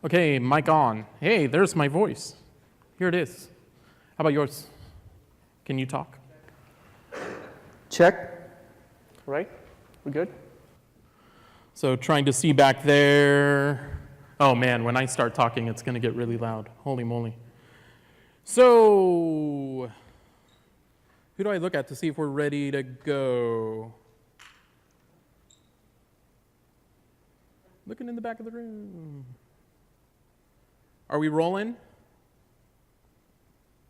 Okay, mic on. Hey, there's my voice. Here it is. How about yours? Can you talk? Check. Right? We good? So trying to see back there. Oh man, when I start talking, it's going to get really loud. Holy moly. So, who do I look at to see if we're ready to go? Looking in the back of the room. Are we rolling?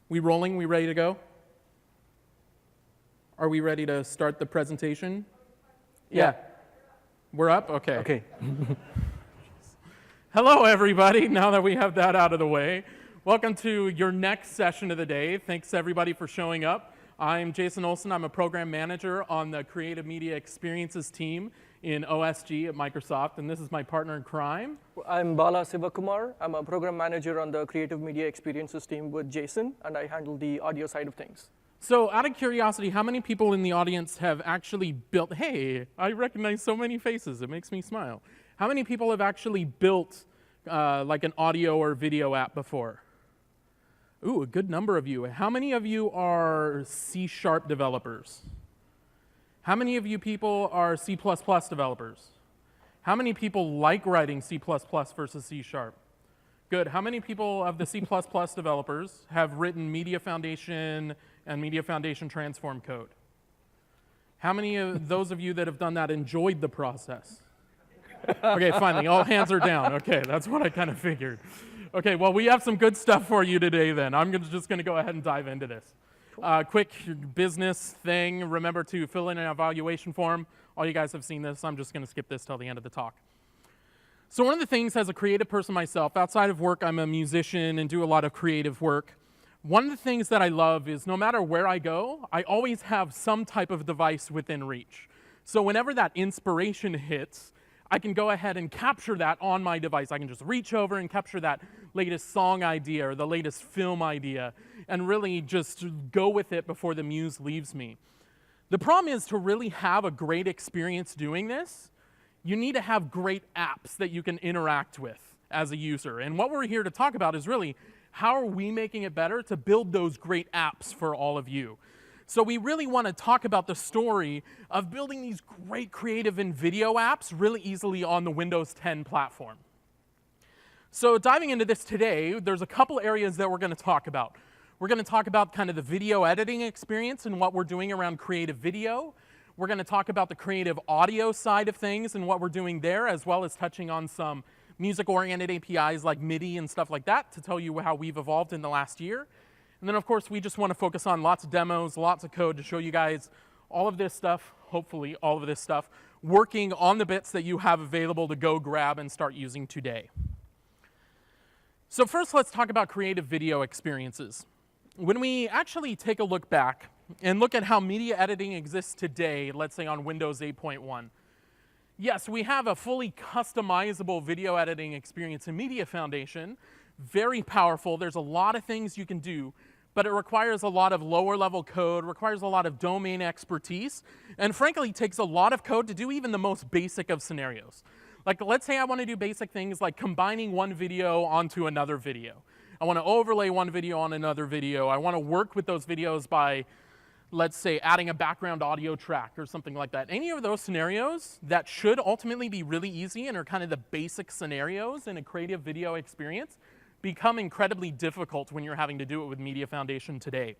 We rolling? We ready to go? Are we ready to start the presentation? Yeah. We're up? Okay. Okay. Hello, everybody. Now that we have that out of the way, welcome to your next session of the day. Thanks, everybody, for showing up. I'm Jason Olson. I'm a program manager on the Creative Media Experiences team in OSG at Microsoft, and this is my partner in crime. I'm Bala Sivakumar. I'm a program manager on the Creative Media Experiences team with Jason, and I handle the audio side of things. So out of curiosity, how many people in the audience have actually built, hey, I recognize so many faces, it makes me smile. How many people have actually built like an audio or video app before? Ooh, a good number of you. How many of you are C# developers? How many of you people are C++ developers? How many people like writing C++ versus C#? Good. How many people of the C++ developers have written Media Foundation and Media Foundation Transform code? How many of those of you that have done that enjoyed the process? Okay, finally, all hands are down. Okay, that's what I kind of figured. Okay, well, we have some good stuff for you today then. I'm just going to go ahead and dive into this. Quick business thing, remember to fill in an evaluation form. All you guys have seen this. I'm just going to skip this till the end of the talk. So one of the things as a creative person myself, outside of work, I'm a musician and do a lot of creative work. One of the things that I love is no matter where I go, I always have some type of device within reach. So whenever that inspiration hits, I can go ahead and capture that on my device. I can just reach over and capture that latest song idea or the latest film idea and really just go with it before the muse leaves me. The problem is to really have a great experience doing this, you need to have great apps that you can interact with as a user. And what we're here to talk about is really how are we making it better to build those great apps for all of you. So we really want to talk about the story of building these great creative and video apps really easily on the Windows 10 platform. So diving into this today, there's a couple areas that we're going to talk about. We're going to talk about kind of the video editing experience and what we're doing around creative video. We're going to talk about the creative audio side of things and what we're doing there, as well as touching on some music-oriented APIs like MIDI and stuff like that to tell you how we've evolved in the last year. And then, of course, we just want to focus on lots of demos, lots of code to show you guys all of this stuff, hopefully all of this stuff, working on the bits that you have available to go grab and start using today. So first, let's talk about creative video experiences. When we actually take a look back and look at how media editing exists today, let's say on Windows 8.1, yes, we have a fully customizable video editing experience in Media Foundation, very powerful. There's a lot of things you can do, but it requires a lot of lower level code, requires a lot of domain expertise, and frankly takes a lot of code to do even the most basic of scenarios. Like let's say I want to do basic things like combining one video onto another video. I want to overlay one video on another video. I want to work with those videos by, let's say, adding a background audio track or something like that. Any of those scenarios that should ultimately be really easy and are kind of the basic scenarios in a creative video experience become incredibly difficult when you're having to do it with Media Foundation today.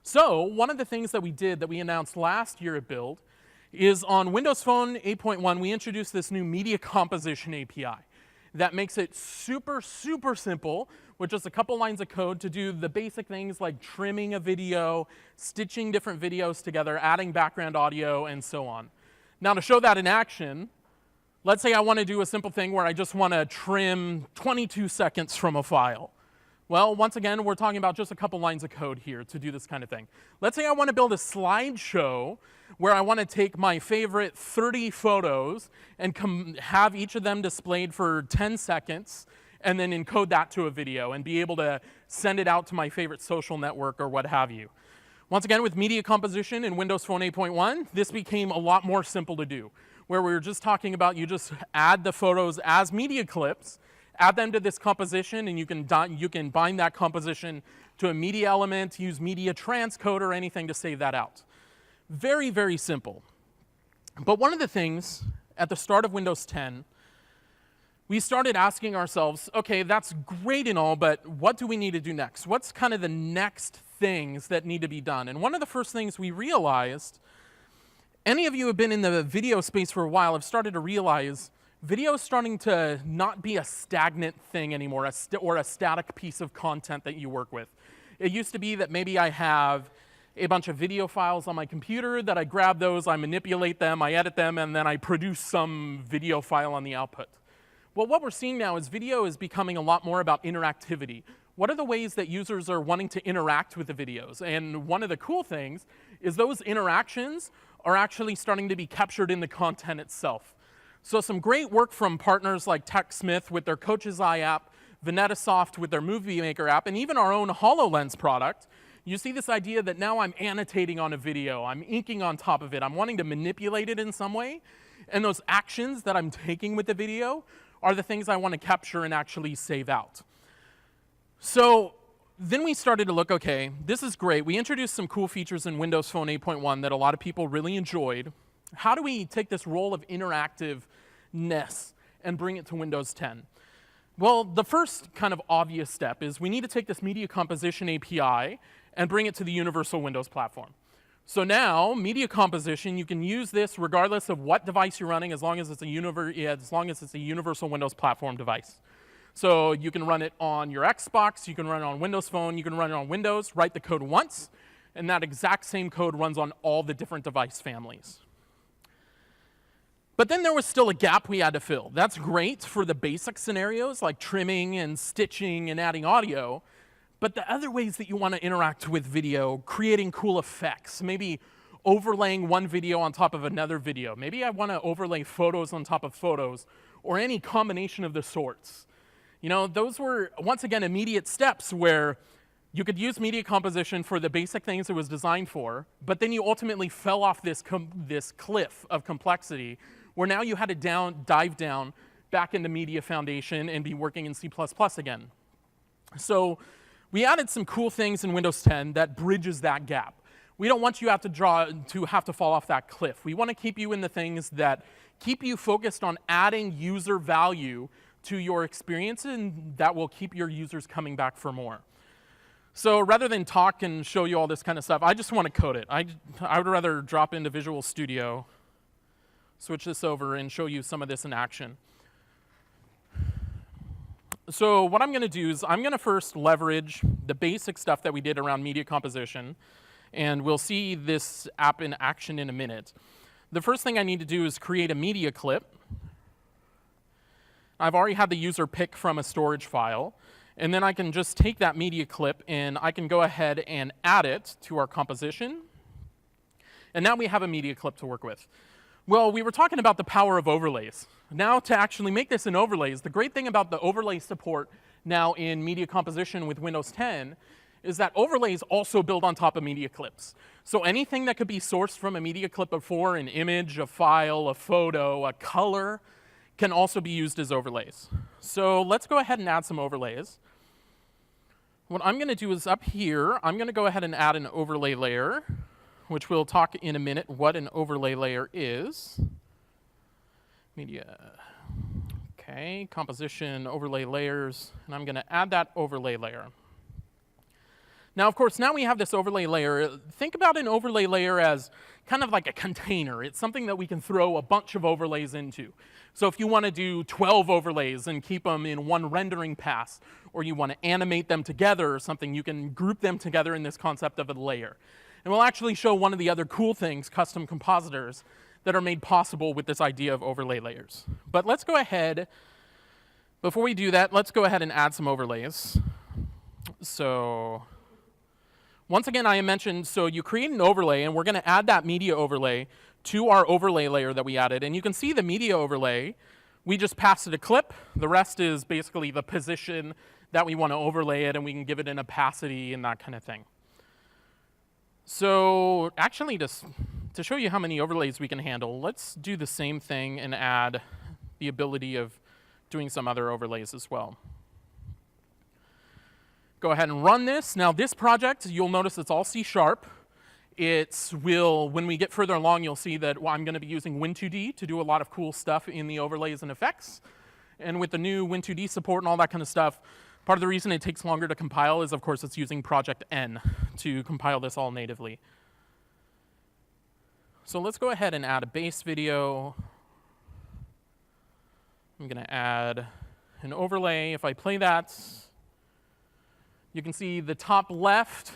So one of the things that we did that we announced last year at Build is on Windows Phone 8.1, we introduced this new media composition API that makes it super, super simple with just a couple lines of code to do the basic things like trimming a video, stitching different videos together, adding background audio, and so on. Now to show that in action, let's say I want to do a simple thing where I just want to trim 22 seconds from a file. Well, once again, we're talking about just a couple lines of code here to do this kind of thing. Let's say I want to build a slideshow where I want to take my favorite 30 photos and have each of them displayed for 10 seconds and then encode that to a video and be able to send it out to my favorite social network or what have you. Once again, with media composition in Windows Phone 8.1, this became a lot more simple to do, where we were just talking about you just add the photos as media clips, add them to this composition, and you can bind that composition to a media element, use media transcode or anything to save that out. Very, very simple. But one of the things at the start of Windows 10, we started asking ourselves, okay, that's great and all, but what do we need to do next? What's kind of the next things that need to be done? And one of the first things we realized, any of you who have been in the video space for a while have started to realize video is starting to not be a stagnant thing anymore, or a static piece of content that you work with. It used to be that maybe I have a bunch of video files on my computer, that I grab those, I manipulate them, I edit them, and then I produce some video file on the output. Well, what we're seeing now is video is becoming a lot more about interactivity. What are the ways that users are wanting to interact with the videos? And one of the cool things is those interactions are actually starting to be captured in the content itself. So some great work from partners like TechSmith with their Coach's Eye app, VanettaSoft with their Movie Maker app, and even our own HoloLens product. You see this idea that now I'm annotating on a video, I'm inking on top of it, I'm wanting to manipulate it in some way, and those actions that I'm taking with the video are the things I want to capture and actually save out. So then we started to look, okay, this is great. We introduced some cool features in Windows Phone 8.1 that a lot of people really enjoyed. How do we take this role of interactiveness and bring it to Windows 10? Well, the first kind of obvious step is we need to take this media composition API and bring it to the universal Windows platform. So now, media composition, you can use this regardless of what device you're running, as long as it's a universal Windows platform device. So you can run it on your Xbox, you can run it on Windows Phone, you can run it on Windows, write the code once, and that exact same code runs on all the different device families. But then there was still a gap we had to fill. That's great for the basic scenarios like trimming and stitching and adding audio, but the other ways that you want to interact with video, creating cool effects, maybe overlaying one video on top of another video. Maybe I want to overlay photos on top of photos, or any combination of the sorts. You know, those were, once again, immediate steps where you could use media composition for the basic things it was designed for, but then you ultimately fell off this cliff of complexity where now you had to dive down back into Media Foundation and be working in C++ again. So we added some cool things in Windows 10 that bridges that gap. We don't want you to have to fall off that cliff. We want to keep you in the things that keep you focused on adding user value to your experience, and that will keep your users coming back for more. So rather than talk and show you all this kind of stuff, I just want to code it. I would rather drop into Visual Studio, switch this over, and show you some of this in action. So what I'm going to do is I'm going to first leverage the basic stuff that we did around media composition, and we'll see this app in action in a minute. The first thing I need to do is create a media clip. I've already had the user pick from a storage file, and then I can just take that media clip and I can go ahead and add it to our composition. And now we have a media clip to work with. Well, we were talking about the power of overlays. Now to actually make this in overlays, the great thing about the overlay support now in media composition with Windows 10 is that overlays also build on top of media clips. So anything that could be sourced from a media clip before, an image, a file, a photo, a color, can also be used as overlays. So let's go ahead and add some overlays. What I'm going to do is up here, I'm going to go ahead and add an overlay layer, which we'll talk in a minute what an overlay layer is. Media, okay, composition, overlay layers, and I'm going to add that overlay layer. Now, of course, now we have this overlay layer. Think about an overlay layer as kind of like a container. It's something that we can throw a bunch of overlays into. So if you want to do 12 overlays and keep them in one rendering pass, or you want to animate them together or something, you can group them together in this concept of a layer. And we'll actually show one of the other cool things, custom compositors, that are made possible with this idea of overlay layers. But let's go ahead, before we do that, let's go ahead and add some overlays. So once again, I mentioned, so you create an overlay, and we're going to add that media overlay to our overlay layer that we added. And you can see the media overlay, we just passed it a clip. The rest is basically the position that we want to overlay it, and we can give it an opacity and that kind of thing. So actually, to show you how many overlays we can handle, let's do the same thing and add the ability of doing some other overlays as well. Go ahead and run this. Now this project, you'll notice it's all C#. When we get further along, you'll see that I'm going to be using Win2D to do a lot of cool stuff in the overlays and effects. And with the new Win2D support and all that kind of stuff, part of the reason it takes longer to compile is, of course, it's using Project N to compile this all natively. So let's go ahead and add a base video. I'm going to add an overlay. If I play that, you can see the top left,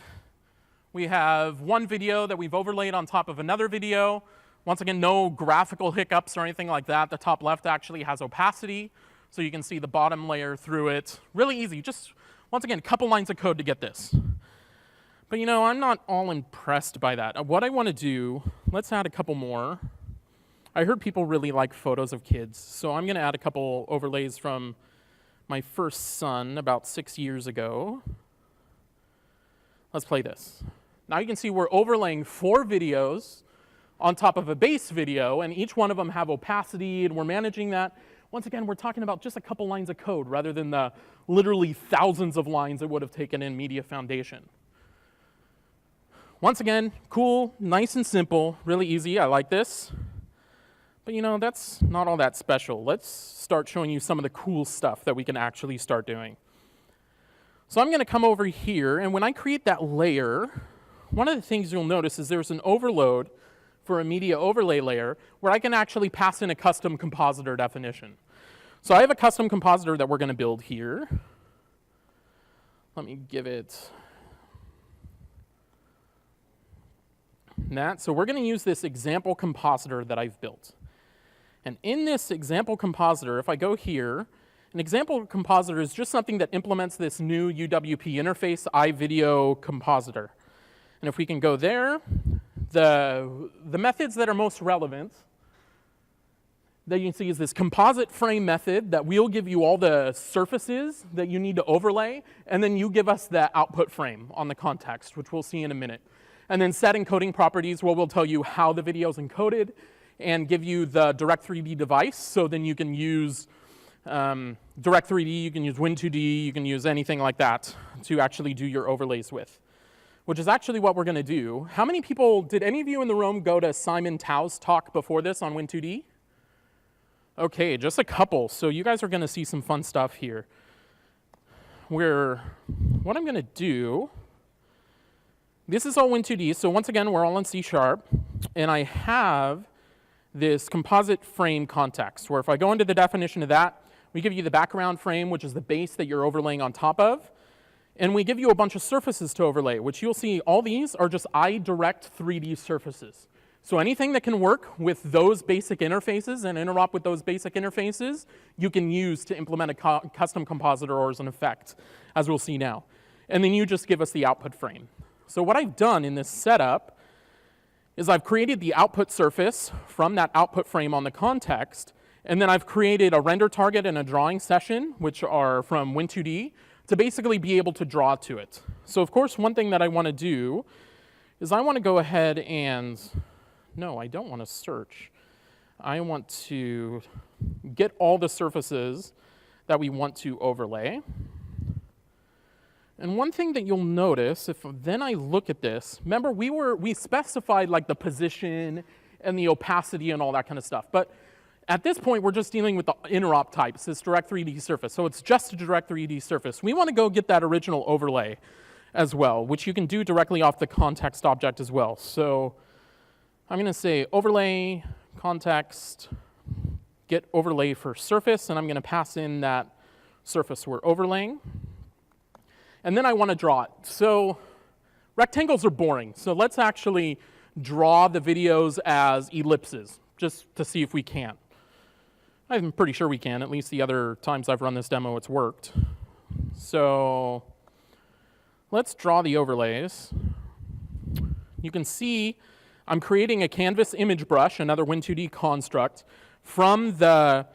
we have one video that we've overlaid on top of another video. Once again, no graphical hiccups or anything like that. The top left actually has opacity, so you can see the bottom layer through it. Really easy. Just, once again, a couple lines of code to get this. But I'm not all impressed by that. What I want to do, let's add a couple more. I heard people really like photos of kids, so I'm going to add a couple overlays from my first son about 6 years ago. Let's play this. Now you can see we're overlaying 4 videos on top of a base video, and each one of them have opacity, and we're managing that. Once again, we're talking about just a couple lines of code rather than the literally thousands of lines it would have taken in Media Foundation. Once again, cool, nice and simple, really easy. I like this. But that's not all that special. Let's start showing you some of the cool stuff that we can actually start doing. So I'm going to come over here, and when I create that layer, one of the things you'll notice is there's an overload for a media overlay layer where I can actually pass in a custom compositor definition. So I have a custom compositor that we're going to build here. Let me give it that. So we're going to use this example compositor that I've built. And in this example compositor, if I go here, an example compositor is just something that implements this new UWP interface, iVideo compositor. And if we can go there, the methods that are most relevant that you can see is this composite frame method that will give you all the surfaces that you need to overlay, and then you give us the output frame on the context, which we'll see in a minute. And then set encoding properties, where we'll tell you how the video is encoded and give you the Direct3D device, so then you can use Direct3D, you can use Win2D, you can use anything like that to actually do your overlays with, which is actually what we're going to do. How many people, did any of you in the room go to Simon Tao's talk before this on Win2D? Okay, just a couple. So you guys are going to see some fun stuff here. What I'm going to do, this is all Win2D. So once again, we're all in C#, and I have this composite frame context, where if I go into the definition of that, we give you the background frame, which is the base that you're overlaying on top of. And we give you a bunch of surfaces to overlay, which you'll see all these are just iDirect3D surfaces. So anything that can work with those basic interfaces and interop with those basic interfaces, you can use to implement a custom compositor or as an effect, as we'll see now. And then you just give us the output frame. So what I've done in this setup is I've created the output surface from that output frame on the context, and then I've created a render target and a drawing session, which are from Win2D, to basically be able to draw to it. So of course, one thing that I want to do is I want to go ahead and, no, I don't want to search. I want to get all the surfaces that we want to overlay. And one thing that you'll notice, if then I look at this, remember we specified like the position and the opacity and all that kind of stuff. But at this point, we're just dealing with the interop types, this Direct3D surface. So it's just a Direct3D surface. We want to go get that original overlay as well, which you can do directly off the context object as well. So I'm going to say overlay, context, get overlay for surface, and I'm going to pass in that surface we're overlaying. And then I want to draw it. So rectangles are boring. So let's actually draw the videos as ellipses, just to see if we can. I'm pretty sure we can. At least the other times I've run this demo, it's worked. So let's draw the overlays. You can see I'm creating a canvas image brush, another Win2D construct, from the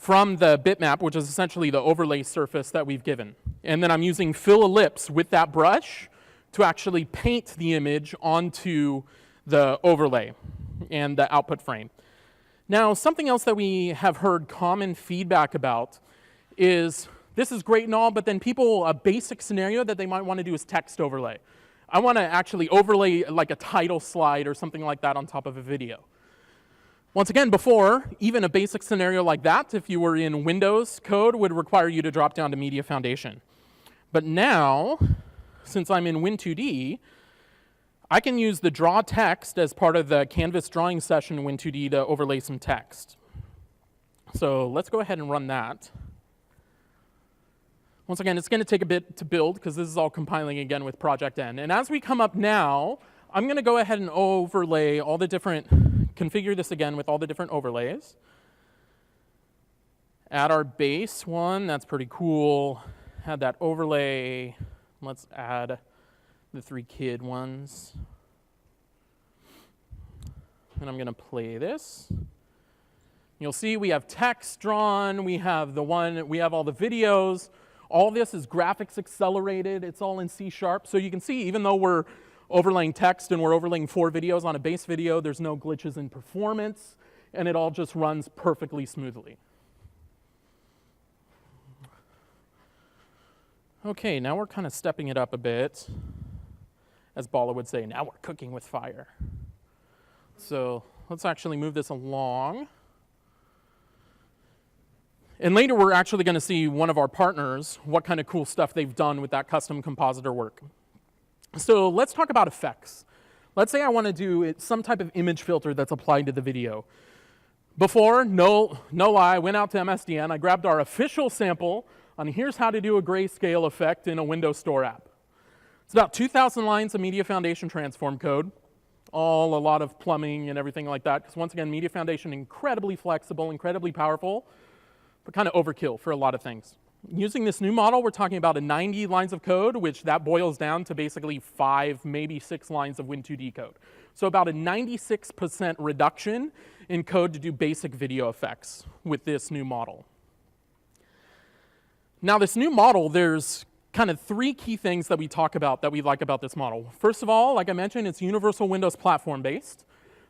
bitmap, which is essentially the overlay surface that we've given. And then I'm using fill ellipse with that brush to actually paint the image onto the overlay and the output frame. Now, something else that we have heard common feedback about is this is great and all, but then a basic scenario that they might want to do is text overlay. I want to actually overlay like a title slide or something like that on top of a video. Once again, before, even a basic scenario like that, if you were in Windows code, would require you to drop down to Media Foundation. But now, since I'm in Win2D, I can use the draw text as part of the Canvas drawing session in Win2D to overlay some text. So let's go ahead and run that. Once again, it's going to take a bit to build because this is all compiling again with Project N. And as we come up now, I'm going to go ahead and overlay all the different, configure this again with all the different overlays. Add our base one, that's pretty cool. Add that overlay. Let's add the 3 kid ones. And I'm going to play this. You'll see we have text drawn, we have all the videos. All this is graphics accelerated. It's all in C#. So you can see, even though we're overlaying text and we're overlaying 4 videos on a base video, there's no glitches in performance, and it all just runs perfectly smoothly. Okay, now we're kind of stepping it up a bit. As Bala would say, now we're cooking with fire. So let's actually move this along. And later we're actually going to see one of our partners, what kind of cool stuff they've done with that custom compositor work. So let's talk about effects. Let's say I want to do some type of image filter that's applied to the video. Before, no lie, I went out to MSDN, I grabbed our official sample on here's how to do a grayscale effect in a Windows Store app. It's about 2,000 lines of Media Foundation transform code, a lot of plumbing and everything like that, because once again, Media Foundation, incredibly flexible, incredibly powerful, but kind of overkill for a lot of things. Using this new model, we're talking about 90 lines of code, which that boils down to basically 5, maybe 6 lines of Win2D code. So about a 96% reduction in code to do basic video effects with this new model. Now this new model, there's kind of 3 key things that we talk about that we like about this model. First of all, like I mentioned, it's universal Windows platform based.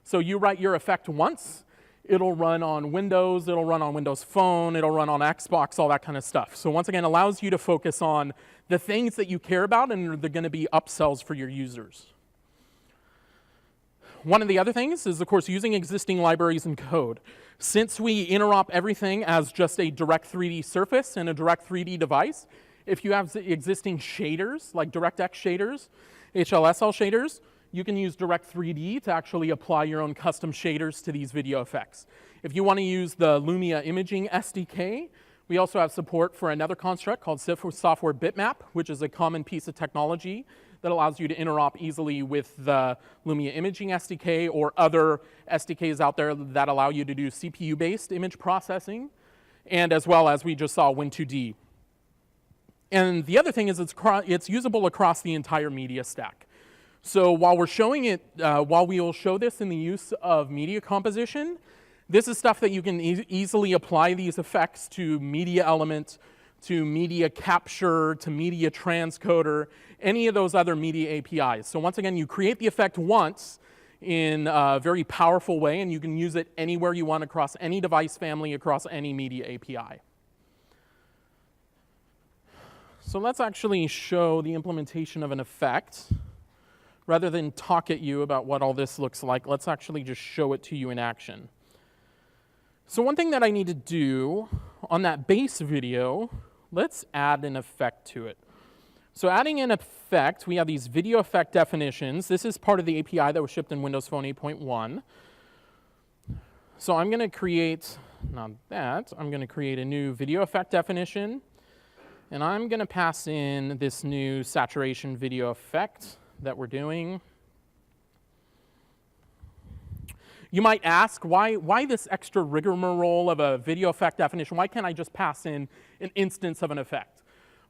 So you write your effect once, it'll run on Windows, it'll run on Windows Phone, it'll run on Xbox, all that kind of stuff. So once again, allows you to focus on the things that you care about and they're going to be upsells for your users. One of the other things is, of course, using existing libraries and code. Since we interop everything as just a direct 3D surface and a direct 3D device, if you have existing shaders, like DirectX shaders, HLSL shaders, you can use Direct3D to actually apply your own custom shaders to these video effects. If you want to use the Lumia Imaging SDK, we also have support for another construct called Software Bitmap, which is a common piece of technology that allows you to interop easily with the Lumia Imaging SDK or other SDKs out there that allow you to do CPU-based image processing, and as well as we just saw Win2D. And the other thing is it's usable across the entire media stack. So while we're showing it, while we will show this in the use of media composition, this is stuff that you can easily apply these effects to media element, to media capture, to media transcoder, any of those other media APIs. So once again, you create the effect once in a very powerful way, and you can use it anywhere you want across any device family, across any media API. So let's actually show the implementation of an effect. Rather than talk at you about what all this looks like, let's actually just show it to you in action. So one thing that I need to do on that base video, let's add an effect to it. So adding an effect, we have these video effect definitions. This is part of the API that was shipped in Windows Phone 8.1. So I'm going to create, not that, I'm going to create a new video effect definition. And I'm going to pass in this new saturation video effect that we're doing. You might ask, why this extra rigmarole of a video effect definition? Why can't I just pass in an instance of an effect?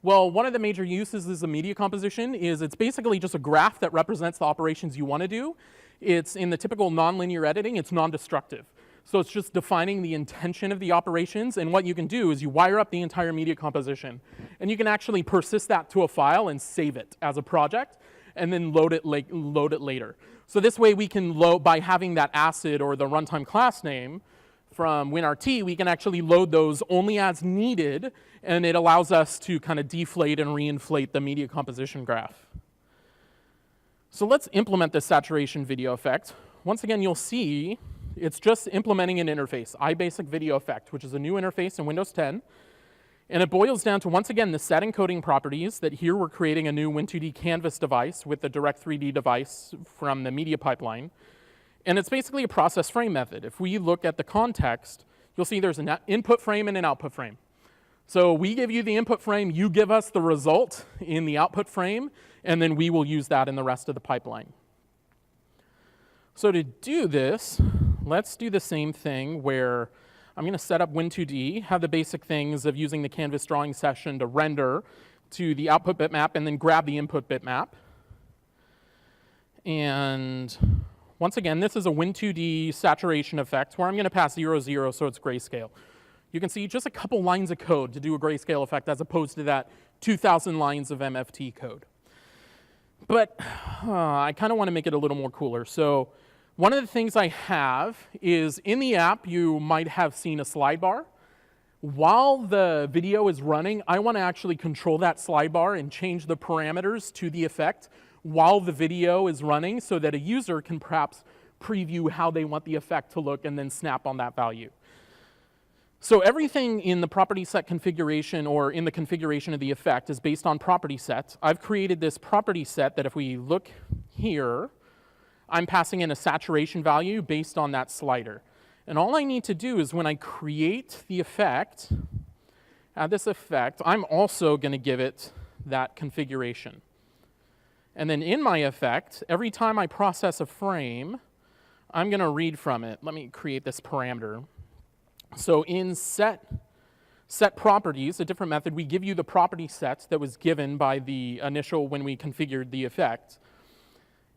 Well, one of the major uses of media composition is it's basically just a graph that represents the operations you want to do. It's in the typical nonlinear editing, it's non-destructive. So it's just defining the intention of the operations, and what you can do is you wire up the entire media composition, and you can actually persist that to a file and save it as a project, and then load it later. So this way we can load, by having that ACID or the runtime class name from WinRT, we can actually load those only as needed, and it allows us to kind of deflate and reinflate the media composition graph. So let's implement this saturation video effect. Once again, you'll see it's just implementing an interface, iBasic Video Effect, which is a new interface in Windows 10. And it boils down to, once again, the set encoding properties that here we're creating a new Win2D canvas device with the Direct3D device from the media pipeline. And it's basically a process frame method. If we look at the context, you'll see there's an input frame and an output frame. So we give you the input frame, you give us the result in the output frame, and then we will use that in the rest of the pipeline. So to do this, let's do the same thing where I'm going to set up Win2D, have the basic things of using the canvas drawing session to render to the output bitmap, and then grab the input bitmap. And once again, this is a Win2D saturation effect where I'm going to pass 0, 0, so it's grayscale. You can see just a couple lines of code to do a grayscale effect as opposed to that 2,000 lines of MFT code. But I kind of want to make it a little more cooler. So one of the things I have is in the app, you might have seen a slide bar. While the video is running, I want to actually control that slide bar and change the parameters to the effect while the video is running so that a user can perhaps preview how they want the effect to look and then snap on that value. So everything in the property set configuration or in the configuration of the effect is based on property sets. I've created this property set that if we look here, I'm passing in a saturation value based on that slider. And all I need to do is when I create the effect, add this effect, I'm also going to give it that configuration. And then in my effect, every time I process a frame, I'm going to read from it. Let me create this parameter. So in set properties, a different method, we give you the property set that was given by the initial when we configured the effect.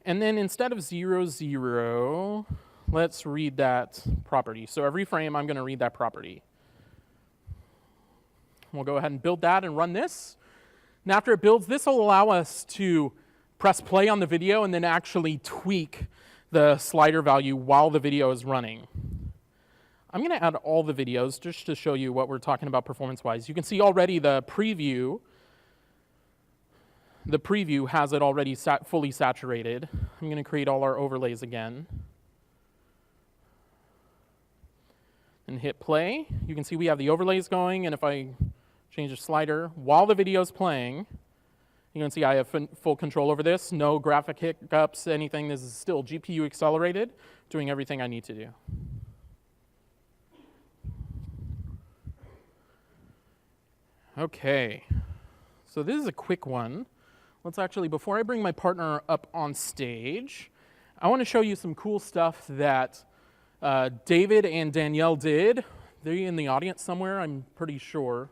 And then instead of 0, 0, let's read that property. So every frame, I'm going to read that property. We'll go ahead and build that and run this. And after it builds, this will allow us to press play on the video and then actually tweak the slider value while the video is running. I'm going to add all the videos just to show you what we're talking about performance-wise. You can see already the preview has it already fully saturated. I'm going to create all our overlays again. And hit play. You can see we have the overlays going, and if I change the slider while the video is playing, you can see I have full control over this. No graphic hiccups, anything. This is still GPU accelerated, doing everything I need to do. Okay, so this is a quick one. Let's actually, before I bring my partner up on stage, I want to show you some cool stuff that David and Danielle did. They're in the audience somewhere, I'm pretty sure.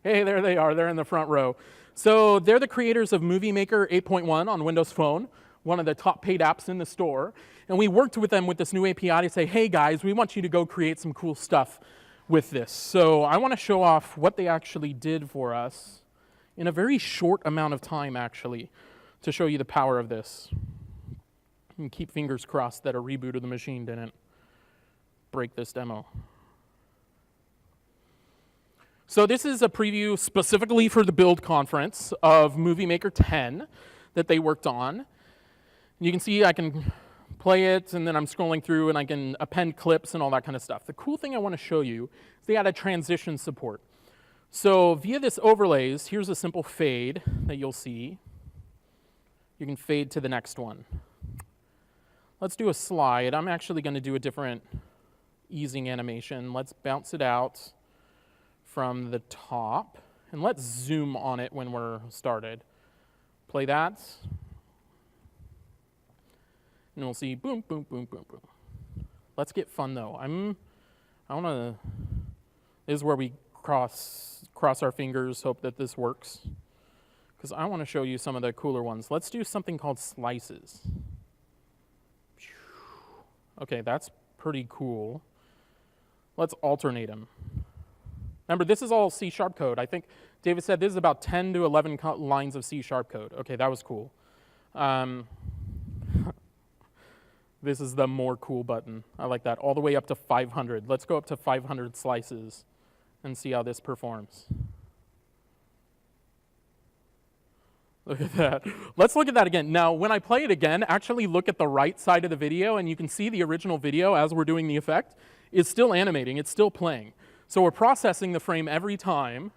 Hey, there they are. They're in the front row. So they're the creators of Movie Maker 8.1 on Windows Phone, one of the top paid apps in the store. And we worked with them with this new API to say, hey guys, we want you to go create some cool stuff with this. So I want to show off what they actually did for us in a very short amount of time, actually, to show you the power of this. And keep fingers crossed that a reboot of the machine didn't break this demo. So this is a preview specifically for the build conference of Movie Maker 10 that they worked on. You can see I can play it, and then I'm scrolling through, and I can append clips and all that kind of stuff. The cool thing I want to show you is they added transition support. So via this overlays, here's a simple fade that you'll see. You can fade to the next one. Let's do a slide. I'm actually going to do a different easing animation. Let's bounce it out from the top, and let's zoom on it when we're started. Play that, and we'll see boom, boom, boom, boom, boom. Let's get fun though. This is where we cross our fingers, hope that this works, because I want to show you some of the cooler ones. Let's do something called slices. Okay, that's pretty cool. Let's alternate them. Remember, this is all C# code. I think David said this is about 10 to 11 lines of C# code. Okay, that was cool. This is the more cool button. I like that. All the way up to 500. Let's go up to 500 slices and see how this performs. Look at that. Let's look at that again. Now, when I play it again, actually look at the right side of the video, and you can see the original video as we're doing the effect is still animating. It's still playing. So we're processing the frame every time.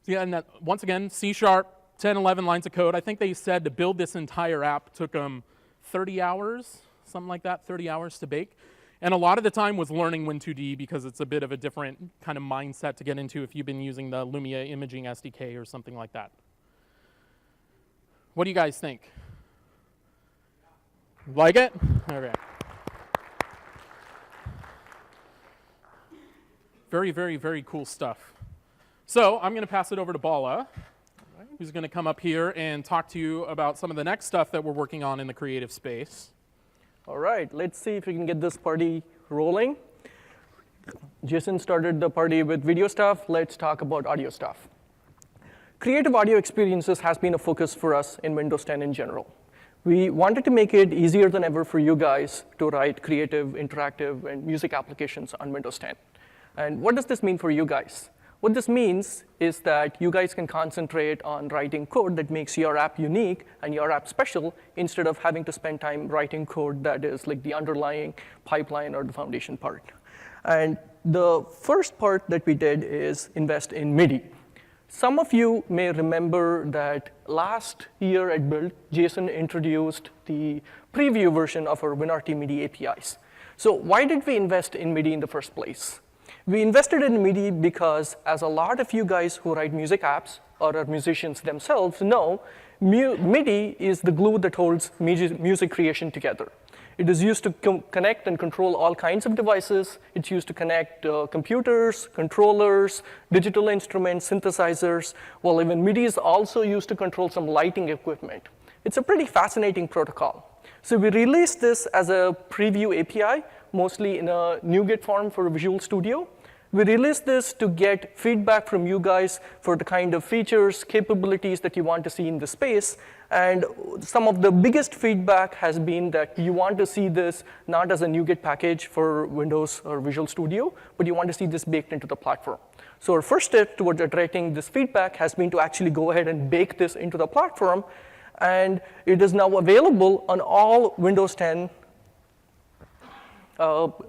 Yeah, and that, once again, C#, 10, 11 lines of code. I think they said to build this entire app took them 30 hours, something like that, 30 hours to bake. And a lot of the time was learning Win2D because it's a bit of a different kind of mindset to get into if you've been using the Lumia imaging SDK or something like that. What do you guys think? Like it? Okay. Very, very, very cool stuff. So I'm going to pass it over to Bala, who's going to come up here and talk to you about some of the next stuff that we're working on in the creative space. All right, let's see if we can get this party rolling. Jason started the party with video stuff. Let's talk about audio stuff. Creative audio experiences has been a focus for us in Windows 10 in general. We wanted to make it easier than ever for you guys to write creative, interactive, and music applications on Windows 10. And what does this mean for you guys? What this means is that you guys can concentrate on writing code that makes your app unique and your app special instead of having to spend time writing code that is like the underlying pipeline or the foundation part. And the first part that we did is invest in MIDI. Some of you may remember that last year at Build, Jason introduced the preview version of our WinRT MIDI APIs. So why did we invest in MIDI in the first place? We invested in MIDI because, as a lot of you guys who write music apps or are musicians themselves know, MIDI is the glue that holds music creation together. It is used to connect and control all kinds of devices. It's used to connect computers, controllers, digital instruments, synthesizers. Well, even MIDI is also used to control some lighting equipment. It's a pretty fascinating protocol. So we released this as a preview API, mostly in a NuGet form for Visual Studio. We released this to get feedback from you guys for the kind of features, capabilities that you want to see in the space. And some of the biggest feedback has been that you want to see this not as a NuGet package for Windows or Visual Studio, but you want to see this baked into the platform. So our first step towards addressing this feedback has been to actually go ahead and bake this into the platform. And it is now available on all Windows 10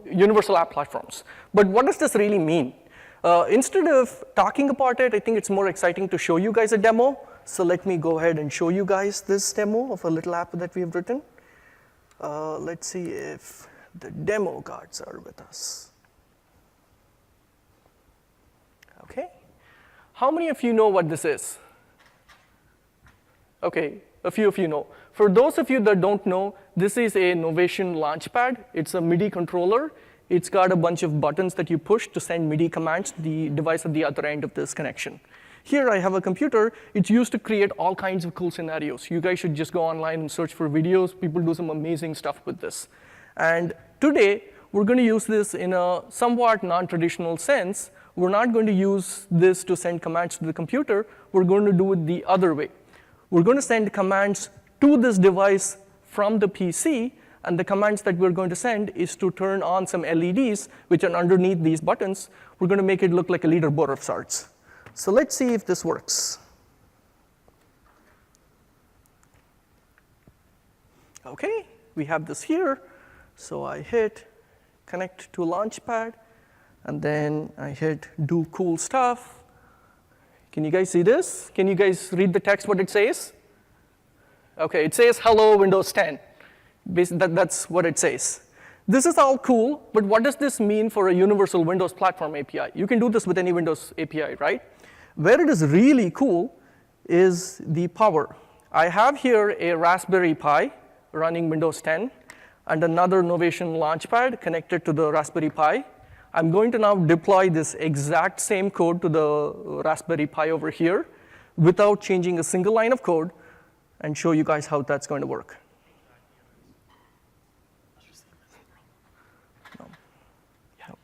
universal app platforms. But what does this really mean? Instead of talking about it, I think it's more exciting to show you guys a demo. So let me go ahead and show you guys this demo of a little app that we have written. Let's see if the demo gods are with us. OK. How many of you know what this is? OK, a few of you know. For those of you that don't know, this is a Novation Launchpad. It's a MIDI controller. It's got a bunch of buttons that you push to send MIDI commands to the device at the other end of this connection. Here I have a computer. It's used to create all kinds of cool scenarios. You guys should just go online and search for videos. People do some amazing stuff with this. And today, we're going to use this in a somewhat non-traditional sense. We're not going to use this to send commands to the computer. We're going to do it the other way. We're going to send commands to this device from the PC, and the commands that we're going to send is to turn on some LEDs, which are underneath these buttons. We're going to make it look like a leaderboard of sorts. So let's see if this works. OK, we have this here. So I hit connect to Launchpad, and then I hit do cool stuff. Can you guys see this? Can you guys read the text, what it says? OK, it says hello, Windows 10. That's what it says. This is all cool, but what does this mean for a universal Windows platform API? You can do this with any Windows API, right? Where it is really cool is the power. I have here a Raspberry Pi running Windows 10 and another Novation Launchpad connected to the Raspberry Pi. I'm going to now deploy this exact same code to the Raspberry Pi over here without changing a single line of code and show you guys how that's going to work. No. Yeah.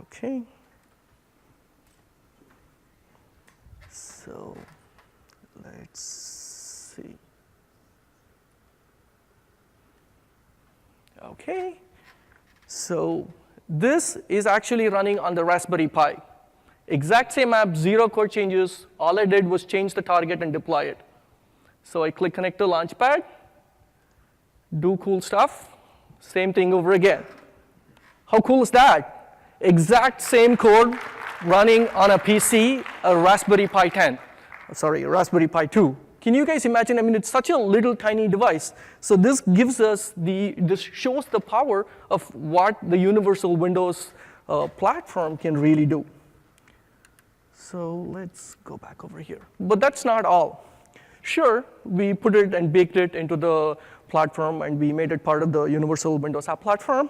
OK. So let's see. Okay. So this is actually running on the Raspberry Pi. Exact same app, 0 code changes. All I did was change the target and deploy it. So I click Connect to Launchpad, do cool stuff, same thing over again. How cool is that? Exact same code running on a PC, a Raspberry Pi 10. Sorry, a Raspberry Pi 2. Can you guys imagine? I mean, it's such a little tiny device. So this gives us this shows the power of what the Universal Windows platform can really do. So let's go back over here. But that's not all. Sure, we put it and baked it into the platform, and we made it part of the Universal Windows App Platform.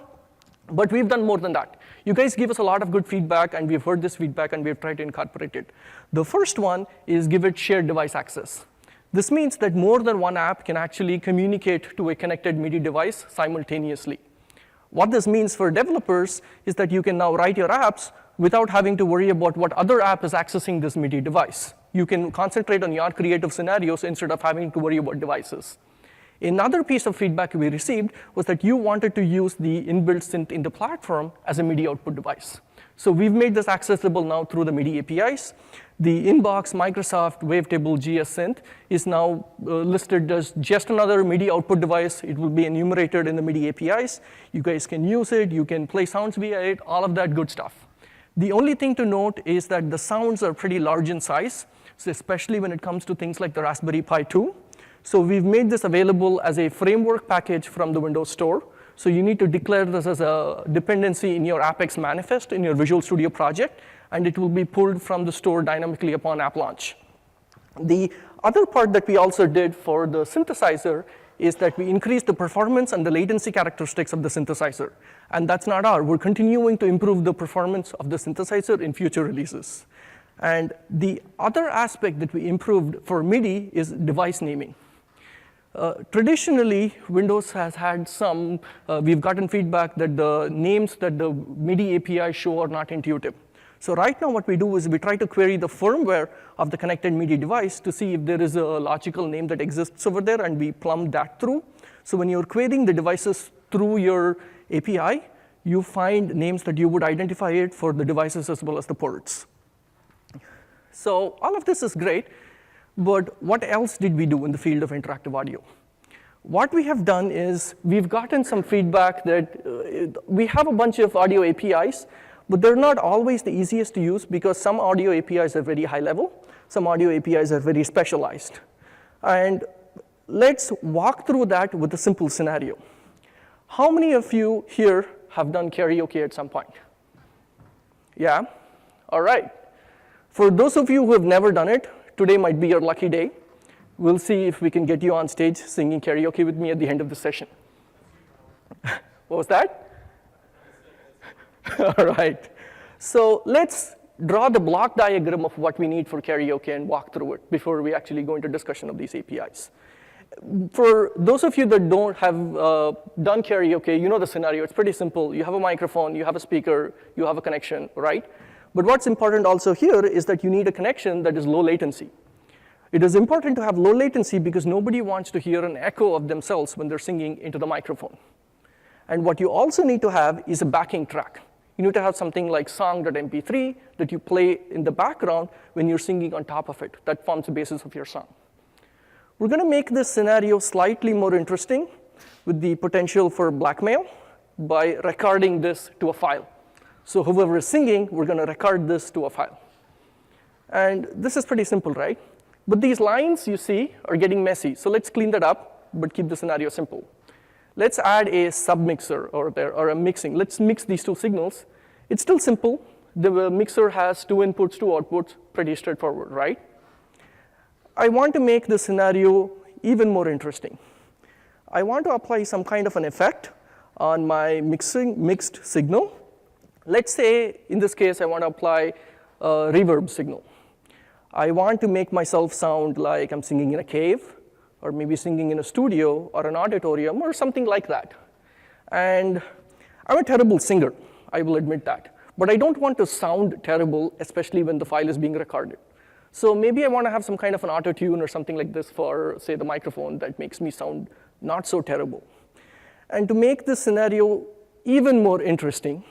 But we've done more than that. You guys give us a lot of good feedback, and we've heard this feedback, and we've tried to incorporate it. The first one is give it shared device access. This means that more than one app can actually communicate to a connected MIDI device simultaneously. What this means for developers is that you can now write your apps without having to worry about what other app is accessing this MIDI device. You can concentrate on your creative scenarios instead of having to worry about devices. Another piece of feedback we received was that you wanted to use the inbuilt synth in the platform as a MIDI output device. So we've made this accessible now through the MIDI APIs. The Inbox Microsoft Wavetable GS Synth is now listed as just another MIDI output device. It will be enumerated in the MIDI APIs. You guys can use it. You can play sounds via it, all of that good stuff. The only thing to note is that the sounds are pretty large in size, so especially when it comes to things like the Raspberry Pi 2. So we've made this available as a framework package from the Windows Store. So you need to declare this as a dependency in your Apex manifest in your Visual Studio project, and it will be pulled from the store dynamically upon app launch. The other part that we also did for the synthesizer is that we increased the performance and the latency characteristics of the synthesizer. And that's not all. We're continuing to improve the performance of the synthesizer in future releases. And the other aspect that we improved for MIDI is device naming. Traditionally, Windows has had some, we've gotten feedback that the names that the MIDI API show are not intuitive. So right now what we do is we try to query the firmware of the connected MIDI device to see if there is a logical name that exists over there, and we plumb that through. So when you're querying the devices through your API, you find names that you would identify it for the devices as well as the ports. So all of this is great. But what else did we do in the field of interactive audio? What we have done is we've gotten some feedback that we have a bunch of audio APIs, but they're not always the easiest to use because some audio APIs are very high level, some audio APIs are very specialized. And let's walk through that with a simple scenario. How many of you here have done karaoke at some point? Yeah? All right. For those of you who have never done it, today might be your lucky day. We'll see if we can get you on stage singing karaoke with me at the end of the session. What was that? All right. So let's draw the block diagram of what we need for karaoke and walk through it before we actually go into discussion of these APIs. For those of you that don't have done karaoke, you know the scenario. It's pretty simple. You have a microphone, you have a speaker, you have a connection, right? But what's important also here is that you need a connection that is low latency. It is important to have low latency because nobody wants to hear an echo of themselves when they're singing into the microphone. And what you also need to have is a backing track. You need to have something like song.mp3 that you play in the background when you're singing on top of it. That forms the basis of your song. We're going to make this scenario slightly more interesting with the potential for blackmail by recording this to a file. So whoever is singing, we're going to record this to a file. And this is pretty simple, right? But these lines you see are getting messy. So let's clean that up, but keep the scenario simple. Let's add a submixer or a mixing. Let's mix these two signals. It's still simple. The mixer has 2 inputs, 2 outputs, pretty straightforward, right? I want to make the scenario even more interesting. I want to apply some kind of an effect on my mixed signal. Let's say, in this case, I want to apply a reverb signal. I want to make myself sound like I'm singing in a cave, or maybe singing in a studio, or an auditorium, or something like that. And I'm a terrible singer, I will admit that. But I don't want to sound terrible, especially when the file is being recorded. So maybe I want to have some kind of an auto-tune or something like this for, say, the microphone that makes me sound not so terrible. And to make this scenario even more interesting,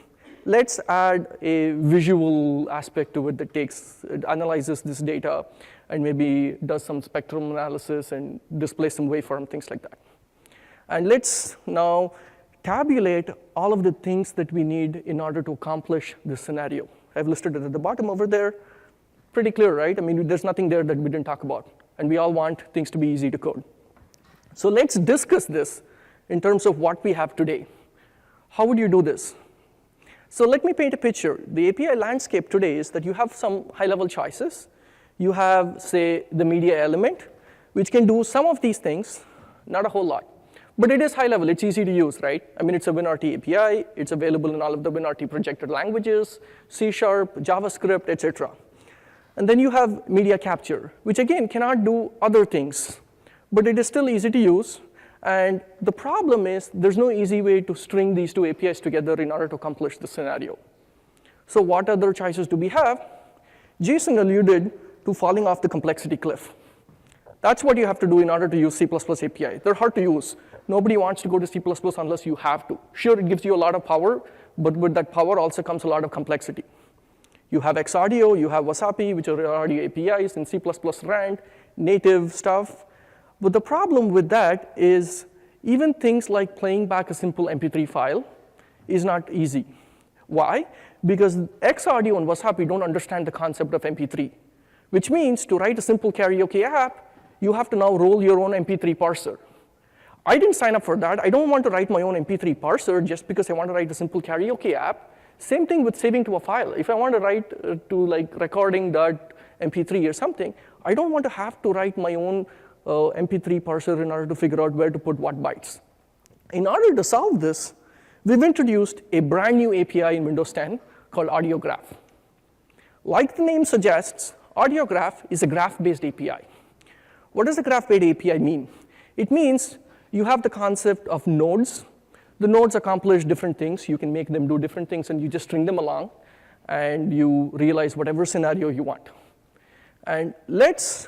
let's add a visual aspect to it that analyzes this data and maybe does some spectrum analysis and displays some waveform, things like that. And let's now tabulate all of the things that we need in order to accomplish this scenario. I've listed it at the bottom over there. Pretty clear, right? I mean, there's nothing there that we didn't talk about. And we all want things to be easy to code. So let's discuss this in terms of what we have today. How would you do this? So let me paint a picture. The API landscape today is that you have some high-level choices. You have, say, the media element, which can do some of these things, not a whole lot. But it is high-level. It's easy to use, right? I mean, it's a WinRT API. It's available in all of the WinRT projected languages, C#, JavaScript, et cetera. And then you have media capture, which, again, cannot do other things. But it is still easy to use. And the problem is there's no easy way to string these two APIs together in order to accomplish the scenario. So what other choices do we have? Jason alluded to falling off the complexity cliff. That's what you have to do in order to use C++ API. They're hard to use. Nobody wants to go to C++ unless you have to. Sure, it gives you a lot of power, but with that power also comes a lot of complexity. You have Xaudio, you have Wasapi, which are audio APIs, and C++ Rand, native stuff. But the problem with that is even things like playing back a simple MP3 file is not easy. Why? Because Xaudio and Wasapi don't understand the concept of MP3, which means to write a simple karaoke app, you have to now roll your own MP3 parser. I didn't sign up for that. I don't want to write my own MP3 parser just because I want to write a simple karaoke app. Same thing with saving to a file. If I want to write to like recording.mp3 or something, I don't want to have to write my own MP3 parser in order to figure out where to put what bytes. In order to solve this, we've introduced a brand new API in Windows 10 called AudioGraph. Like the name suggests, AudioGraph is a graph-based API. What does a graph-based API mean? It means you have the concept of nodes. The nodes accomplish different things. You can make them do different things, and you just string them along, and you realize whatever scenario you want. And as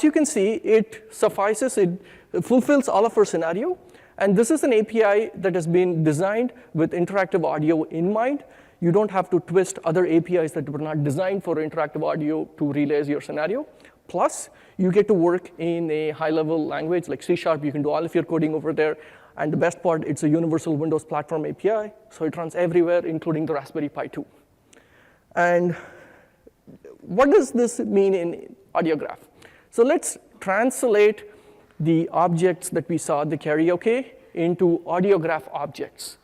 you can see, it suffices. It fulfills all of our scenario. And this is an API that has been designed with interactive audio in mind. You don't have to twist other APIs that were not designed for interactive audio to realize your scenario. Plus, you get to work in a high-level language like C#. You can do all of your coding over there. And the best part, it's a universal Windows platform API. So it runs everywhere, including the Raspberry Pi 2. And what does this mean in AudioGraph? So let's translate the objects that we saw, the karaoke, into AudioGraph objects.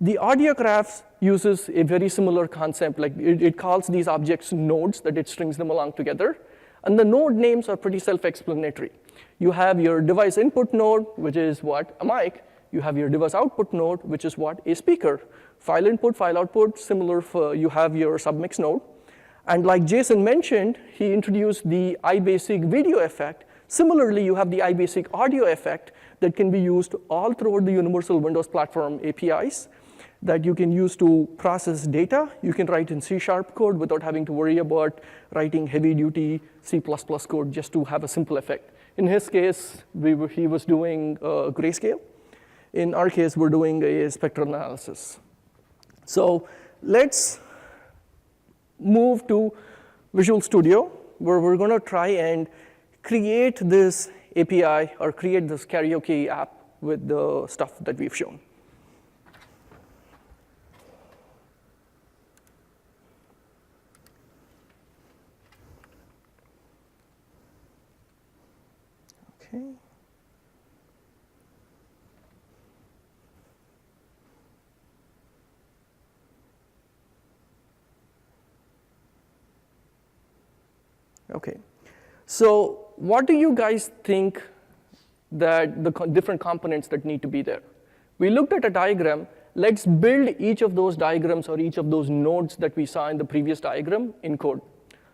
The AudioGraph uses a very similar concept. Like it calls these objects nodes, that it strings them along together. And the node names are pretty self-explanatory. You have your device input node, which is what? A mic. You have your device output node, which is what? A speaker. File input, file output, similar for you have your submix node. And like Jason mentioned, he introduced the iBasic video effect. Similarly, you have the iBasic audio effect that can be used all throughout the universal Windows platform APIs that you can use to process data. You can write in C# code without having to worry about writing heavy-duty C++ code just to have a simple effect. In his case, he was doing grayscale. In our case, we're doing a spectral analysis. So let's move to Visual Studio, where we're going to try and create this API or create this karaoke app with the stuff that we've shown. Okay. Okay. So what do you guys think that the different components that need to be there? We looked at a diagram. Let's build each of those diagrams or each of those nodes that we saw in the previous diagram in code.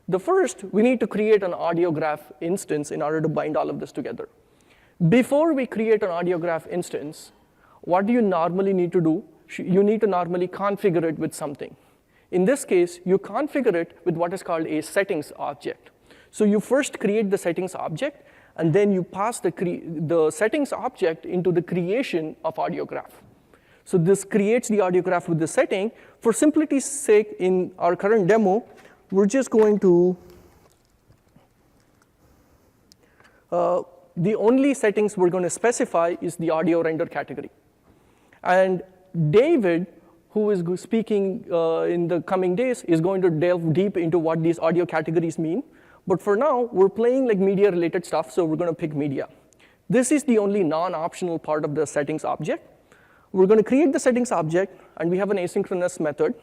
The first, we need to create an AudioGraph instance in order to bind all of this together. Before we create an AudioGraph instance, what do you normally need to do? You need to normally configure it with something. In this case, you configure it with what is called a settings object. So you first create the settings object, and then you pass the settings object into the creation of audio graph. So this creates the audio graph with the setting. For simplicity's sake, in our current demo, we're just going to, the only settings we're going to specify is the audio render category. And David, who is speaking in the coming days, is going to delve deep into what these audio categories mean. But for now, we're playing like media-related stuff, so we're going to pick media. This is the only non-optional part of the settings object. We're going to create the settings object, and we have an asynchronous method,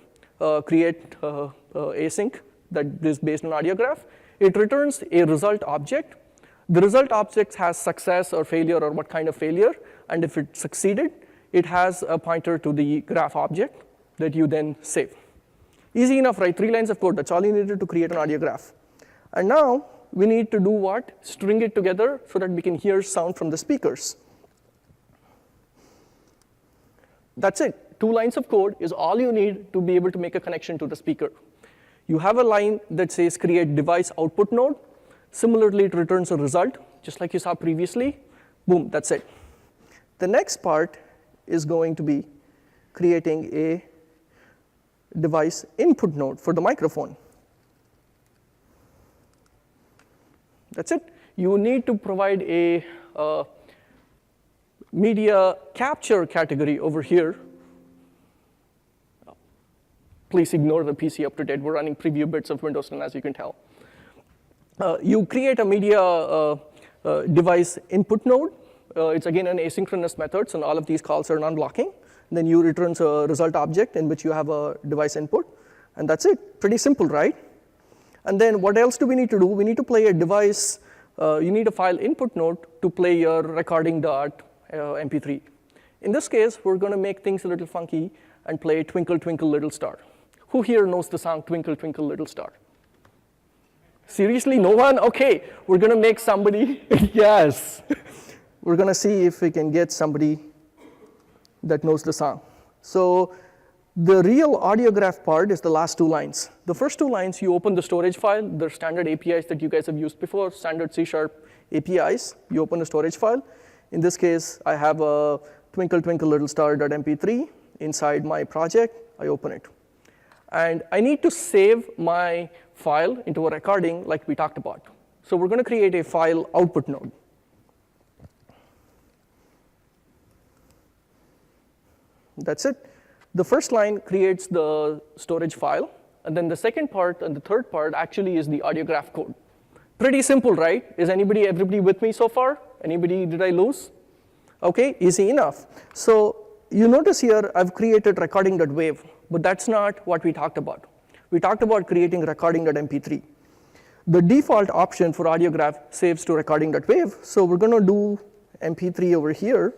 create async, that is based on audio graph. It returns a result object. The result object has success or failure or what kind of failure, and if it succeeded, it has a pointer to the graph object that you then save. Easy enough, right? 3 lines of code. That's all you needed to create an audio graph. And now we need to do what? String it together so that we can hear sound from the speakers. That's it. 2 lines of code is all you need to be able to make a connection to the speaker. You have a line that says create device output node. Similarly, it returns a result, just like you saw previously. Boom, that's it. The next part is going to be creating a device input node for the microphone. That's it. You need to provide a media capture category over here. Please ignore the PC up to date. We're running preview bits of Windows 10, as you can tell. You create a media device input node. It's again an asynchronous method, and all of these calls are non-blocking. Then you return a result object in which you have a device input, and that's it. Pretty simple, right? And then what else do we need to do? We need to play a device. You need a file input node to play your recording.mp3. In this case, we're going to make things a little funky and play Twinkle, Twinkle, Little Star. Who here knows the song Twinkle, Twinkle, Little Star? Seriously, no one? OK, we're going to make somebody. Yes. We're going to see if we can get somebody that knows the song. So the real audio graph part is the last 2 lines. The first 2 lines, you open the storage file. They're standard APIs that you guys have used before, standard C# APIs. You open the storage file. In this case, I have a twinkle, twinkle, little star.mp3 inside my project. I open it. And I need to save my file into a recording like we talked about. So we're going to create a file output node. That's it. The first line creates the storage file, and then the second part and the third part actually is the audio graph code. Pretty simple, right? Is everybody with me so far? Anybody, did I lose? OK, easy enough. So you notice here I've created recording.wave, but that's not what we talked about. We talked about creating recording.mp3. The default option for audio graph saves to recording.wave, so we're going to do mp3 over here,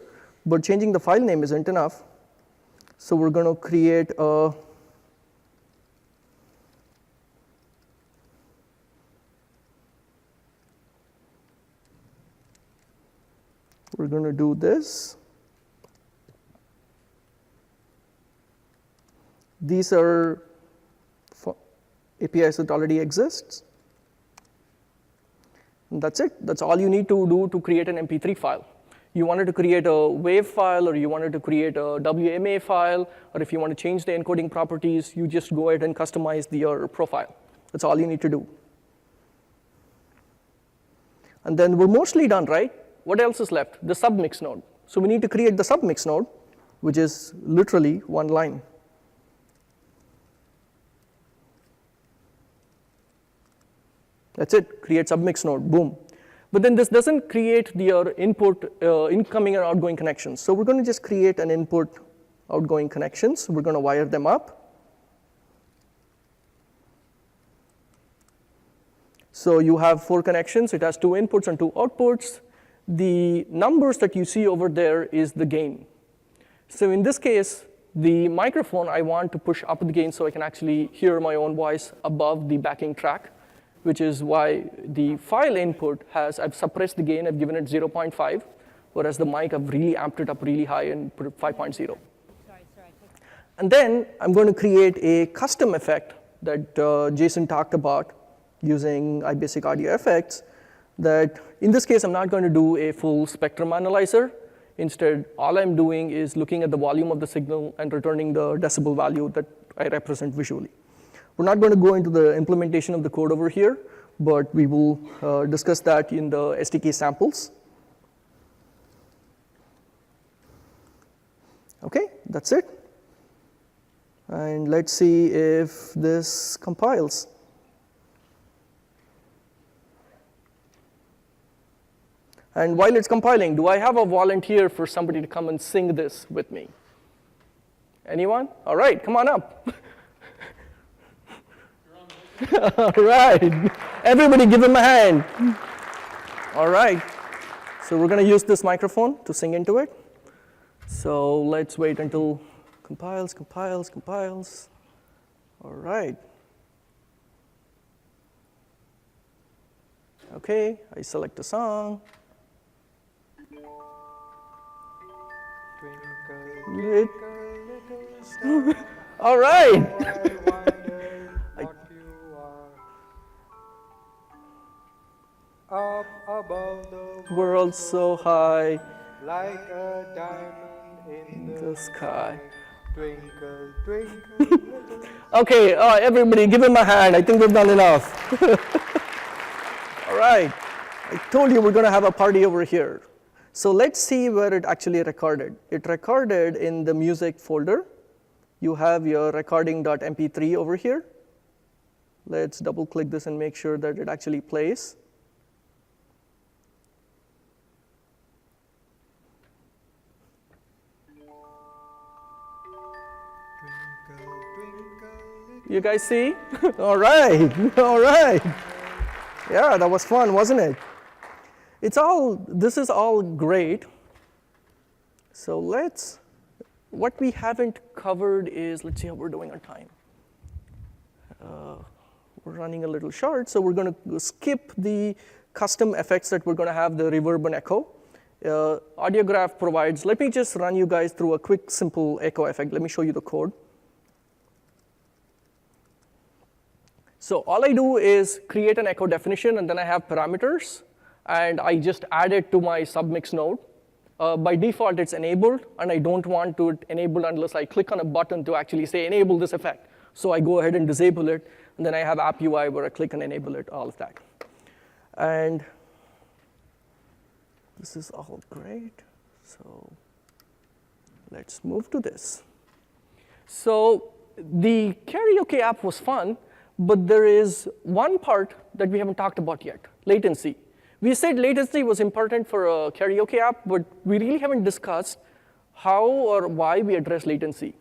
but changing the file name isn't enough. So we're going to create a we're going to do this. These are APIs that already exist. And that's it. That's all you need to do to create an MP3 file. You wanted to create a WAV file, or you wanted to create a WMA file, or if you want to change the encoding properties, you just go ahead and customize your profile. That's all you need to do. And then we're mostly done, right? What else is left? The submix node. So we need to create the submix node, which is literally 1 line. That's it. Create submix node. Boom. But then this doesn't create your input, incoming and outgoing connections. So we're going to just create an input outgoing connections. We're going to wire them up. So you have 4 connections. It has 2 inputs and 2 outputs. The numbers that you see over there is the gain. So in this case, the microphone, I want to push up the gain so I can actually hear my own voice above the backing track, which is why the file input has, I've suppressed the gain, I've given it 0.5, whereas the mic, I've really amped it up really high and put it 5.0. And then I'm going to create a custom effect that Jason talked about using iBasic Audio Effects. that in this case, I'm not going to do a full spectrum analyzer. Instead, all I'm doing is looking at the volume of the signal and returning the decibel value that I represent visually. We're not going to go into the implementation of the code over here, but we will discuss that in the SDK samples. Okay, that's it. And let's see if this compiles. And while it's compiling, do I have a volunteer for somebody to come and sing this with me? Anyone? All right, come on up. All right, everybody give him a hand. All right, so we're going to use this microphone to sing into it. So let's wait until compiles. All right. Okay, I select a song. Twinkle, little star, All right. I wonder what you are. Up above the World so high like a diamond in in the the sky. twinkle, twinkle, little. Okay, everybody give him a hand. I think we've done enough. All right. I told you we're going to have a party over here. So let's see where it actually recorded. It recorded in the music folder. You have your recording.mp3 over here. Let's double click this and make sure that it actually plays. Twinkle, twinkle, You guys see? All right, all right. Yeah, that was fun, wasn't it? This is all great. So what we haven't covered is, let's see how we're doing on time. We're running a little short, so we're going to skip the custom effects that we're going to have, the reverb and echo. Audiograph provides, let me just run you guys through a quick, simple echo effect. Let me show you the code. So all I do is create an echo definition, and then I have parameters, and I just add it to my submix node. By default, it's enabled, and I don't want to enable unless I click on a button to actually say enable this effect. So I go ahead and disable it, and then I have app UI where I click and enable it, all of that. And this is all great. So let's move to this. So the karaoke app was fun, but there is one part that we haven't talked about yet, latency. We said latency was important for a karaoke app, but we really haven't discussed how or why we address latency.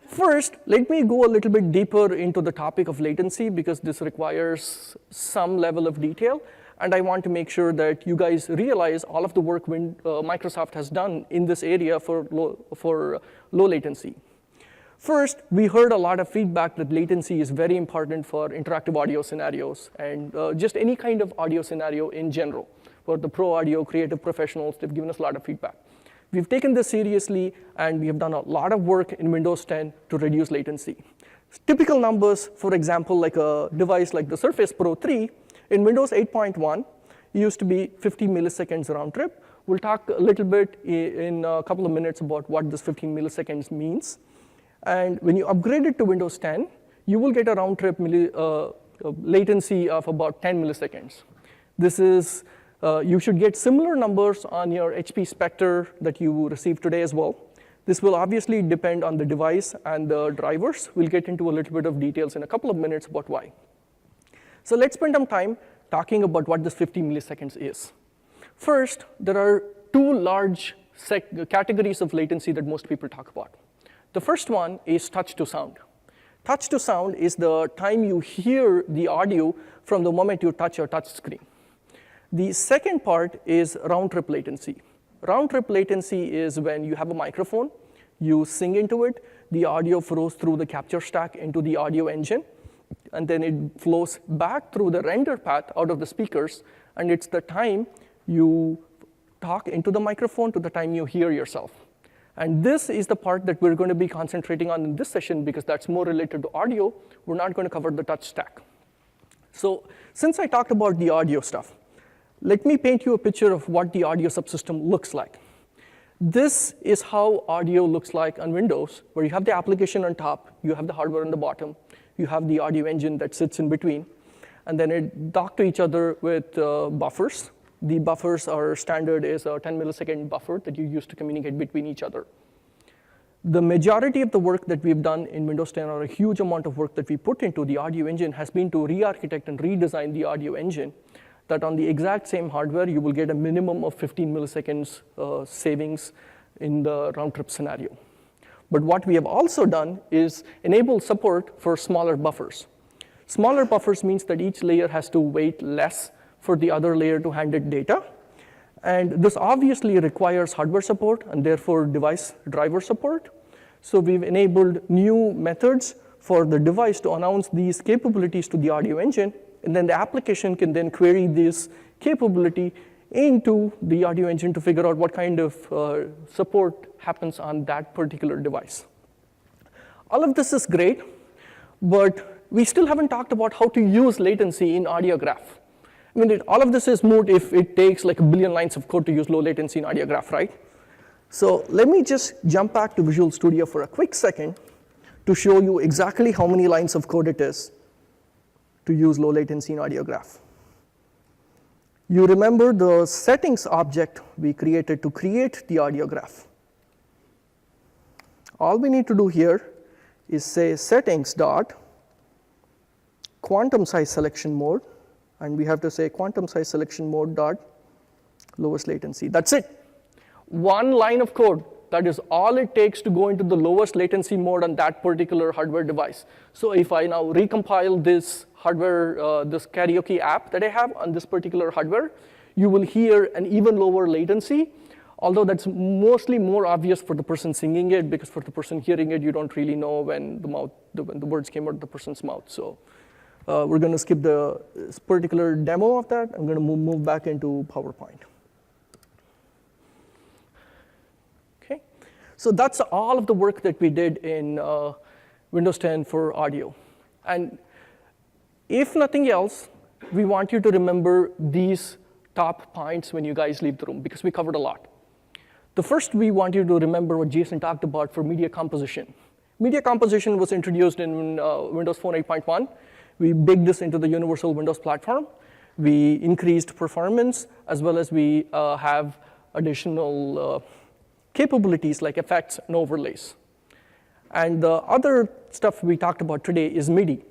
First, let me go a little bit deeper into the topic of latency because this requires some level of detail, and I want to make sure that you guys realize all of the work Microsoft has done in this area for low latency. First, we heard a lot of feedback that latency is very important for interactive audio scenarios and just any kind of audio scenario in general. For the pro audio, creative professionals, they've given us a lot of feedback. We've taken this seriously, and we have done a lot of work in Windows 10 to reduce latency. Typical numbers, for example, like a device like the Surface Pro 3, in Windows 8.1, it used to be 50 milliseconds round trip. We'll talk a little bit in a couple of minutes about what this 15 milliseconds means. And when you upgrade it to Windows 10, you will get a round trip latency of about 10 milliseconds. This is, you should get similar numbers on your HP Spectre that you received today as well. This will obviously depend on the device and the drivers. We'll get into a little bit of details in a couple of minutes about why. So let's spend some time talking about what this 50 milliseconds is. First, there are two large categories of latency that most people talk about. The first one is touch to sound. Touch to sound is the time you hear the audio from the moment you touch your touch screen. The second part is round trip latency. Round trip latency is when you have a microphone, you sing into it, the audio flows through the capture stack into the audio engine, and then it flows back through the render path out of the speakers, and it's the time you talk into the microphone to the time you hear yourself. And this is the part that we're going to be concentrating on in this session because that's more related to audio. We're not going to cover the touch stack. So since I talked about the audio stuff, let me paint you a picture of what the audio subsystem looks like. This is how audio looks like on Windows, where you have the application on top, you have the hardware on the bottom, you have the audio engine that sits in between, and then it docked to each other with buffers. The buffers are standard is a 10 millisecond buffer that you use to communicate between each other. The majority of the work that we've done in Windows 10, or a huge amount of work that we put into the audio engine, has been to re-architect and redesign the audio engine, that on the exact same hardware, you will get a minimum of 15 milliseconds savings in the round trip scenario. But what we have also done is enable support for smaller buffers. Smaller buffers means that each layer has to wait less for the other layer to handle data. And this obviously requires hardware support and therefore device driver support. So we've enabled new methods for the device to announce these capabilities to the audio engine, and then the application can then query this capability into the audio engine to figure out what kind of support happens on that particular device. All of this is great, but we still haven't talked about how to use latency in audiograph. I mean, all of this is moot if it takes like a billion lines of code to use low latency in audiograph, right? So let me just jump back to Visual Studio for a quick second to show you exactly how many lines of code it is to use low latency in audiograph. You remember the settings object we created to create the audiograph. All we need to do here is say settings dot quantum size selection mode, and we have to say quantum size selection mode dot lowest latency. That's it. One line of code. That is all it takes to go into the lowest latency mode on that particular hardware device. So if I now recompile this hardware, this karaoke app that I have on this particular hardware, you will hear an even lower latency, although that's mostly more obvious for the person singing it, because for the person hearing it, you don't really know when the words came out of the person's mouth. So we're going to skip the particular demo of that. I'm going to move back into PowerPoint. So that's all of the work that we did in Windows 10 for audio. And if nothing else, we want you to remember these top points when you guys leave the room, because we covered a lot. The first, we want you to remember what Jason talked about for media composition. Media composition was introduced in Windows Phone 8.1. We baked this into the universal Windows platform. We increased performance, as well as we have additional capabilities like effects and overlays. And the other stuff we talked about today is MIDI.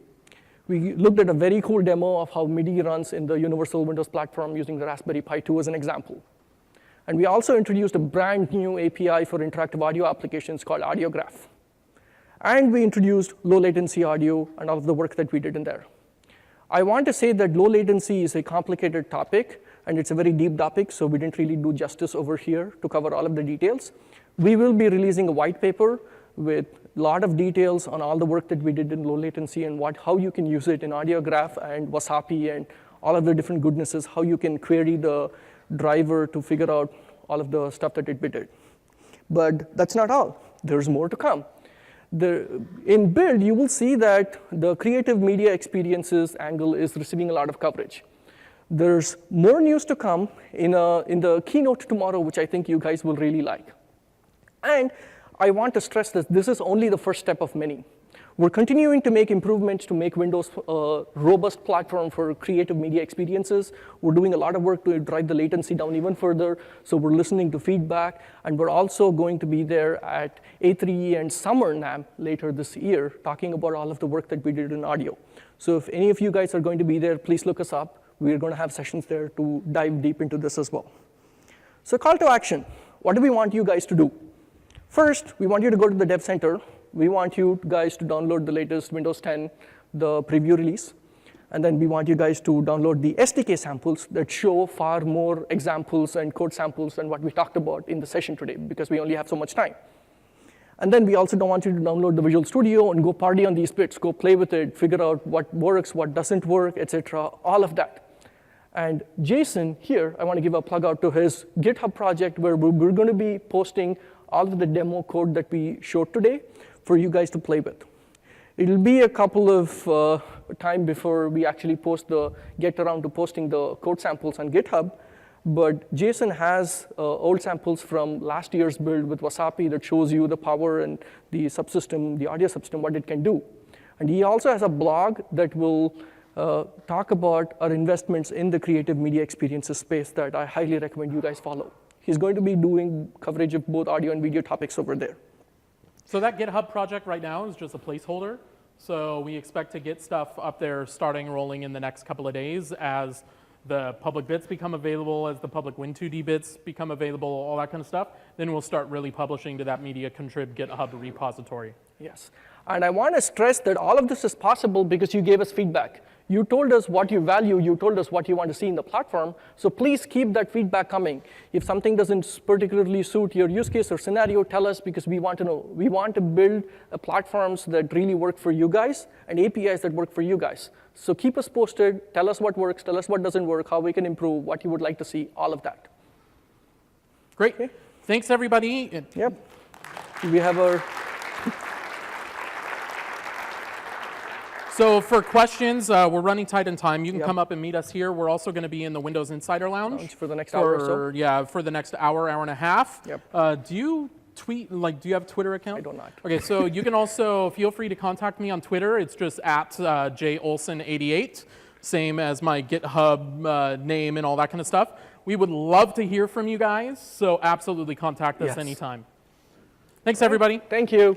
We looked at a very cool demo of how MIDI runs in the universal Windows platform using the Raspberry Pi 2 as an example. And we also introduced a brand new API for interactive audio applications called Audiograph. And we introduced low latency audio and all of the work that we did in there. I want to say that low latency is a complicated topic, and it's a very deep topic, so we didn't really do justice over here to cover all of the details. We will be releasing a white paper with a lot of details on all the work that we did in low latency and how you can use it in Audiograph and Wasapi and all of the different goodnesses, how you can query the driver to figure out all of the stuff that it did. But that's not all. There's more to come. In build, you will see that the creative media experiences angle is receiving a lot of coverage. There's more news to come in the keynote tomorrow, which I think you guys will really like. And I want to stress that this is only the first step of many. We're continuing to make improvements to make Windows a robust platform for creative media experiences. We're doing a lot of work to drive the latency down even further, so we're listening to feedback. And we're also going to be there at A3E and Summer NAMM later this year, talking about all of the work that we did in audio. So if any of you guys are going to be there, please look us up. We're going to have sessions there to dive deep into this as well. So call to action. What do we want you guys to do? First, we want you to go to the Dev Center. We want you guys to download the latest Windows 10, the preview release. And then we want you guys to download the SDK samples that show far more examples and code samples than what we talked about in the session today, because we only have so much time. And then we also don't want you to download the Visual Studio and go party on these bits, go play with it, figure out what works, what doesn't work, et cetera, all of that. And Jason here, I want to give a plug out to his GitHub project where we're going to be posting all of the demo code that we showed today for you guys to play with. It'll be a couple of time before we actually get around to posting the code samples on GitHub. But Jason has old samples from last year's build with Wasapi that shows you the power and the subsystem, the audio subsystem, what it can do. And he also has a blog that will talk about our investments in the creative media experiences space that I highly recommend you guys follow. He's going to be doing coverage of both audio and video topics over there. So that GitHub project right now is just a placeholder. So we expect to get stuff up there starting rolling in the next couple of days as the public bits become available, as the public Win2D bits become available, all that kind of stuff. Then we'll start really publishing to that Media Contrib GitHub repository. Yes. And I want to stress that all of this is possible because you gave us feedback. You told us what you value, you told us what you want to see in the platform, so please keep that feedback coming. If something doesn't particularly suit your use case or scenario, tell us because we want to know. We want to build platforms that really work for you guys and APIs that work for you guys. So keep us posted, tell us what works, tell us what doesn't work, how we can improve, what you would like to see, all of that. Great. Okay. Thanks, everybody. Yep. We have our... So for questions, we're running tight on time. You can come up and meet us here. We're also going to be in the Windows Insider Lounge for the next hour or so. Yeah, for the next hour and a half. Yep. Do you tweet? Do you have a Twitter account? I do not. Okay, so you can also feel free to contact me on Twitter. It's just at JOlson88, same as my GitHub name and all that kind of stuff. We would love to hear from you guys, so absolutely contact us anytime. Thanks, everybody. Thank you.